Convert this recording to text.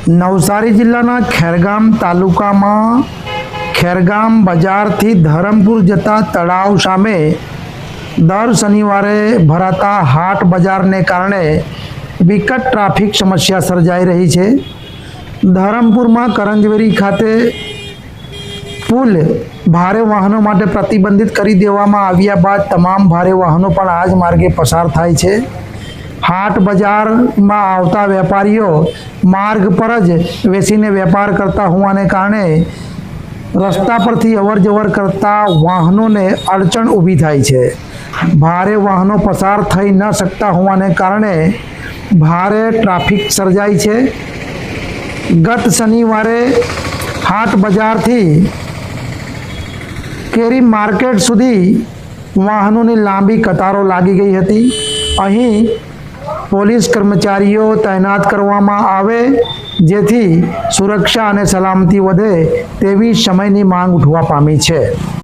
નવસારી જિલ્લાના ખેરગામ તાલુકામાં ખેરગામ બજારથી ધરમપુર જતા તળાવ સામે દર શનિવારે ભરાતા હાટ બજારને કારણે વિકટ ટ્રાફિક સમસ્યા સર્જાઈ રહી છે। ધરમપુરમાં કરંજવેરી ખાતે પુલ ભારે વાહનો માટે પ્રતિબંધિત કરી દેવામાં આવ્યા બાદ તમામ ભારે વાહનો પણ આ જ માર્ગે પસાર થાય છે। હાટ બજારમાં આવતા વેપારીઓ માર્ગ પર જ બેસીને વેપાર કરતા હોવાને કારણે રસ્તા પરથી અવરજવર કરતા વાહનોને અડચણ ઊભી થાય છે। ભારે વાહનો પસાર થઈ ન શકતા હોવાને કારણે ભારે ટ્રાફિક સર્જાય છે। ગત શનિવારે હાટ બજારથી કેરી માર્કેટ સુધી વાહનોની લાંબી કતારો લાગી ગઈ હતી। અહીં પોલીસ કર્મચારીઓ તૈનાત કરવામાં આવે જેથી સુરક્ષા અને સલામતી વધે તેવી સમયની માંગ ઉઠવા પામી છે।